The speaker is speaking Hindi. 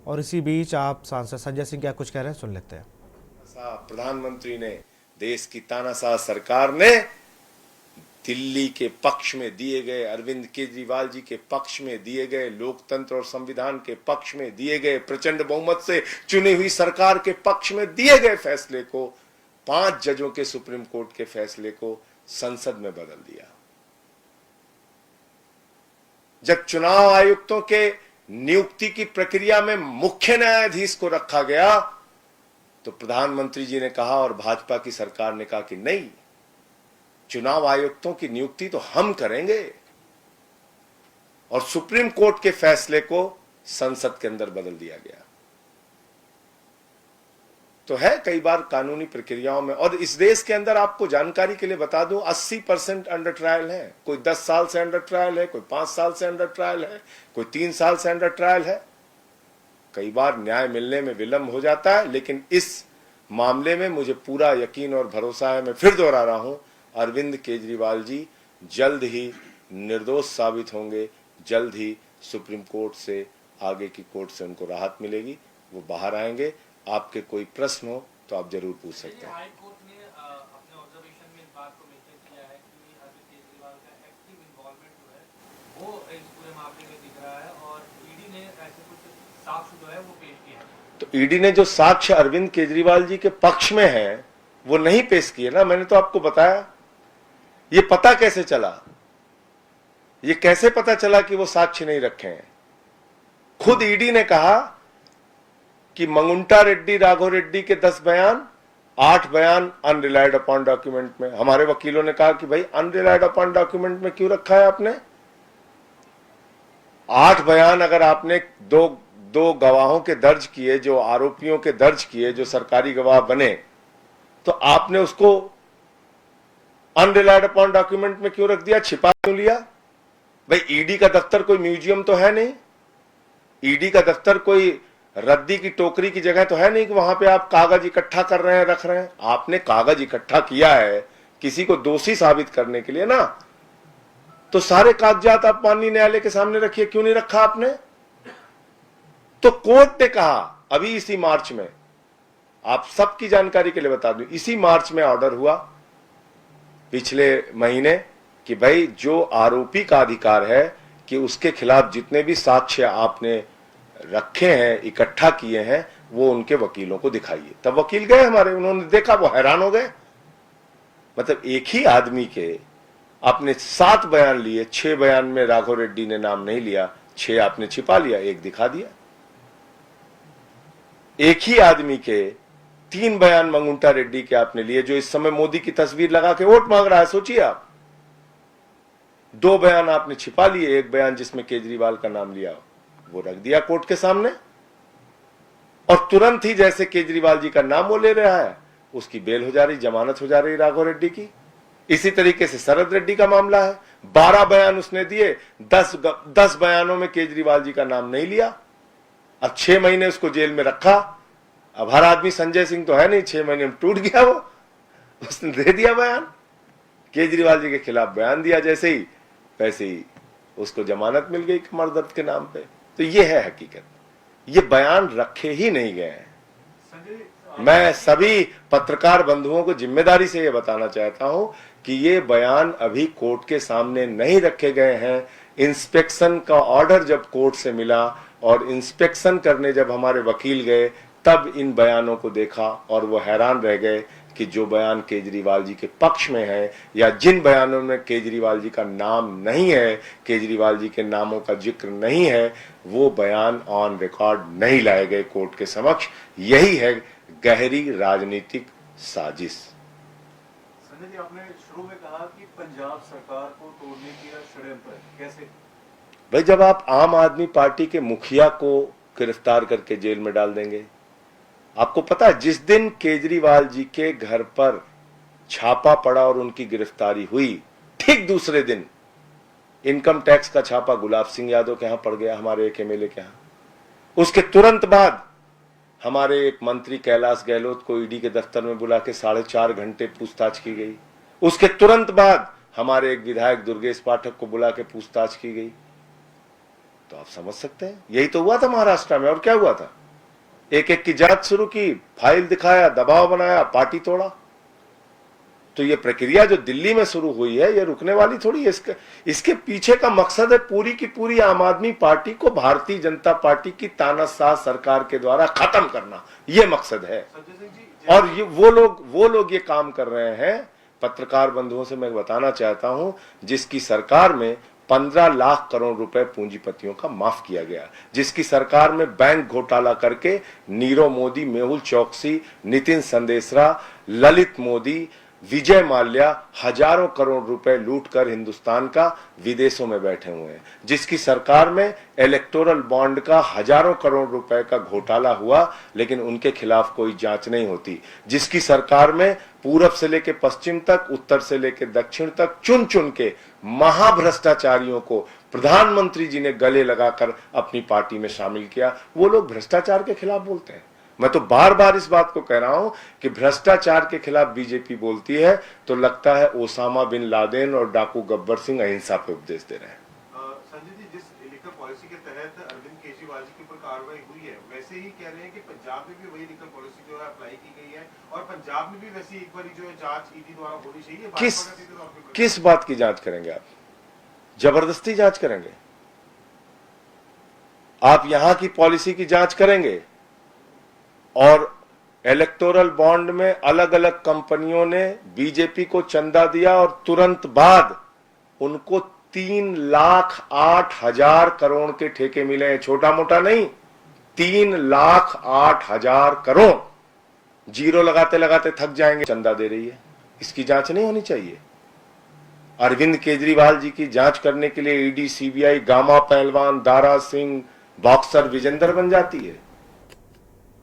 और इसी बीच आप सांसद संजय सिंह क्या कुछ कह रहे हैं, सुन लेते हैं। प्रधानमंत्री ने, देश की तानाशाह सरकार ने दिल्ली के पक्ष में दिए गए, अरविंद केजरीवाल जी के पक्ष में दिए गए, लोकतंत्र और संविधान के पक्ष में दिए गए, प्रचंड बहुमत से चुनी हुई सरकार के पक्ष में दिए गए फैसले को, 5 जजों के सुप्रीम कोर्ट के फैसले को संसद में बदल दिया। जब चुनाव आयुक्तों के नियुक्ति की प्रक्रिया में मुख्य न्यायाधीश को रखा गया तो प्रधानमंत्री जी ने कहा और भाजपा की सरकार ने कहा कि नहीं, चुनाव आयुक्तों की नियुक्ति तो हम करेंगे, और सुप्रीम कोर्ट के फैसले को संसद के अंदर बदल दिया गया। तो है कई बार कानूनी प्रक्रियाओं में, और इस देश के अंदर आपको जानकारी के लिए बता दूं 80% अंडर ट्रायल है। कोई 10 साल से अंडर ट्रायल है, कोई 5 साल से अंडर ट्रायल है, कोई 3 साल से अंडर ट्रायल है। कई बार न्याय मिलने में विलंब हो जाता है, लेकिन इस मामले में मुझे पूरा यकीन और भरोसा है। मैं फिर दोहरा रहा हूं, अरविंद केजरीवाल जी जल्द ही निर्दोष साबित होंगे, जल्द ही सुप्रीम कोर्ट से, आगे की कोर्ट से उनको राहत मिलेगी, वो बाहर आएंगे। आपके कोई प्रश्न हो तो आप जरूर पूछ सकते हैं। हाई कोर्ट ने अपने ऑब्जर्वेशन में इस बात को मेंशन किया है कि अरविंद केजरीवाल का एक्टिव इन्वॉल्वमेंट जो है वो इस पूरे मामले में दिख रहा है, और ईडी ने ऐसे कुछ साक्ष्य जो है वो पेश किए हैं। तो ईडी ने जो साक्ष्य अरविंद केजरीवाल जी के पक्ष में है वो नहीं पेश किए ना। मैंने तो आपको बताया। ये पता कैसे चला, ये कैसे पता चला कि वो साक्ष्य नहीं रखे हैं? खुद ईडी ने कहा कि मंगुंटा रेड्डी, राघव रेड्डी के 10 बयान, 8 बयान अनरिलाइड अपॉन डॉक्यूमेंट में। हमारे वकीलों ने कहा कि भाई अनरिलाइड अपॉन डॉक्यूमेंट में क्यों रखा है आपने? 8 बयान अगर आपने दो गवाहों के दर्ज किए, जो आरोपियों के दर्ज किए, जो सरकारी गवाह बने, तो आपने उसको अनरिलाइड अपॉन डॉक्यूमेंट में क्यों रख दिया, छिपा क्यों लिया? भाई ईडी का दफ्तर कोई म्यूजियम तो है नहीं, ईडी का दफ्तर कोई रद्दी की टोकरी की जगह तो है नहीं कि वहां पे आप कागज इकट्ठा कर रहे हैं, रख रहे हैं। आपने कागज इकट्ठा किया है किसी को दोषी साबित करने के लिए ना, तो सारे कागजात आप माननीय न्यायालय के सामने रखिए। क्यों नहीं रखा आपने? तो कोर्ट ने कहा अभी इसी मार्च में, आप सबकी जानकारी के लिए बता दूं, इसी मार्च में ऑर्डर हुआ पिछले महीने कि भाई जो आरोपी का अधिकार है कि उसके खिलाफ जितने भी साक्ष्य आपने रखे हैं, इकट्ठा किए हैं, वो उनके वकीलों को दिखाइए। तब वकील गए हमारे, उन्होंने देखा, वो हैरान हो गए। मतलब एक ही आदमी के आपने 7 बयान लिए, 6 बयान में राघव रेड्डी ने नाम नहीं लिया, 6 आपने छिपा लिया, 1 दिखा दिया। एक ही आदमी के 3 बयान मंगुंटा रेड्डी के आपने लिए, जो इस समय मोदी की तस्वीर लगा के वोट मांग रहा है, सोचिए आप। 2 बयान आपने छिपा लिए, 1 बयान जिसमें केजरीवाल का नाम लिया वो रख दिया कोर्ट के सामने, और तुरंत ही जैसे केजरीवाल जी का नाम वो ले रहा है, उसकी बेल हो जा रही, जमानत हो जा रही राघव रेड्डी की। इसी तरीके से शरद रेड्डी का मामला है, 12 बयान उसने दिए, 10 बयानों में केजरीवाल जी का नाम नहीं लिया। अब 6 महीने उसको जेल में रखा। अब हर आदमी संजय सिंह तो है नहीं, 6 महीने में टूट गया वो, उसने दे दिया बयान, केजरीवाल जी के खिलाफ बयान दिया जैसे ही, वैसे ही उसको जमानत मिल गई कमर दर्द के नाम पे। तो ये है हकीकत, ये बयान रखे ही नहीं गए हैं। मैं सभी पत्रकार बंधुओं को जिम्मेदारी से ये बताना चाहता हूं कि ये बयान अभी कोर्ट के सामने नहीं रखे गए हैं। इंस्पेक्शन का ऑर्डर जब कोर्ट से मिला और इंस्पेक्शन करने जब हमारे वकील गए, तब इन बयानों को देखा और वो हैरान रह गए कि जो बयान केजरीवाल जी के पक्ष में है, या जिन बयानों में केजरीवाल जी का नाम नहीं है, केजरीवाल जी के नामों का जिक्र नहीं है, वो बयान ऑन रिकॉर्ड नहीं लाए गए कोर्ट के समक्ष। यही है गहरी राजनीतिक साजिश। संजय जी, आपने शुरू में कहा कि पंजाब सरकार को तोड़ने की षड्यंत्र है, कैसे? भाई जब आप आम आदमी पार्टी के मुखिया को गिरफ्तार करके जेल में डाल देंगे, आपको पता है जिस दिन केजरीवाल जी के घर पर छापा पड़ा और उनकी गिरफ्तारी हुई, ठीक दूसरे दिन इनकम टैक्स का छापा गुलाब सिंह यादव के यहां पड़ गया, हमारे एक एमएलए के यहां। उसके तुरंत बाद हमारे एक मंत्री कैलाश गहलोत को ईडी के दफ्तर में बुला के 4.5 घंटे पूछताछ की गई। उसके तुरंत बाद हमारे एक विधायक दुर्गेश पाठक को बुला के पूछताछ की गई। तो आप समझ सकते हैं, यही तो हुआ था महाराष्ट्र में। और क्या हुआ था? एक एक की जांच शुरू की, फाइल दिखाया, दबाव बनाया, पार्टी तोड़ा। तो ये प्रक्रिया जो दिल्ली में शुरू हुई है ये रुकने वाली थोड़ी है। इसके पीछे का मकसद है पूरी की पूरी आम आदमी पार्टी को भारतीय जनता पार्टी की तानाशाह सरकार के द्वारा खत्म करना, ये मकसद है। और ये वो लोग ये काम कर रहे हैं। पत्रकार बंधुओं से मैं बताना चाहता हूं, जिसकी सरकार में 15 लाख करोड़ रुपए पूंजीपतियों का माफ किया गया, जिसकी सरकार में बैंक घोटाला करके नीरव मोदी, मेहुल चौकसी, नितिन संदेशरा, ललित मोदी, विजय माल्या हजारों करोड़ रुपए लूटकर हिंदुस्तान का विदेशों में बैठे हुए हैं, जिसकी सरकार में इलेक्टोरल बॉन्ड का हजारों करोड़ रुपए का घोटाला हुआ लेकिन उनके खिलाफ कोई जांच नहीं होती, जिसकी सरकार में पूरब से लेकर पश्चिम तक, उत्तर से लेकर दक्षिण तक चुन चुन के महाभ्रष्टाचारियों को प्रधानमंत्री जी ने गले लगाकर अपनी पार्टी में शामिल किया। वो लोग भ्रष्टाचार के खिलाफ बोलते हैं। मैं तो बार बार इस बात को कह रहा हूं कि भ्रष्टाचार के खिलाफ बीजेपी बोलती है तो लगता है ओसामा बिन लादेन और डाकू गब्बर सिंह अहिंसा पे उपदेश दे रहे हैं। संजय जी, जिस लिकर पॉलिसी के तहत अरविंद केजरीवाल जी के ऊपर कार्रवाई हुई है, वैसे ही कह रहे हैं कि पंजाब में भी वही लिकर पॉलिसी जो है अप्लाई की गई है और पंजाब में भी वैसी एक बार जो है जांच ईडी द्वारा होनी चाहिए। किस बात की जांच करेंगे आप? जबरदस्ती जांच करेंगे? आप यहां की पॉलिसी की जांच करेंगे और इलेक्टोरल बॉन्ड में अलग अलग कंपनियों ने बीजेपी को चंदा दिया और तुरंत बाद उनको 3,08,000 करोड़ के ठेके मिले हैं। छोटा मोटा नहीं, 3,08,000 करोड़। जीरो लगाते लगाते थक जाएंगे, चंदा दे रही है। इसकी जांच नहीं होनी चाहिए? अरविंद केजरीवाल जी की जांच करने के लिए ईडी, सीबीआई, गामा पहलवान, दारा सिंह, बॉक्सर विजेंदर बन जाती है।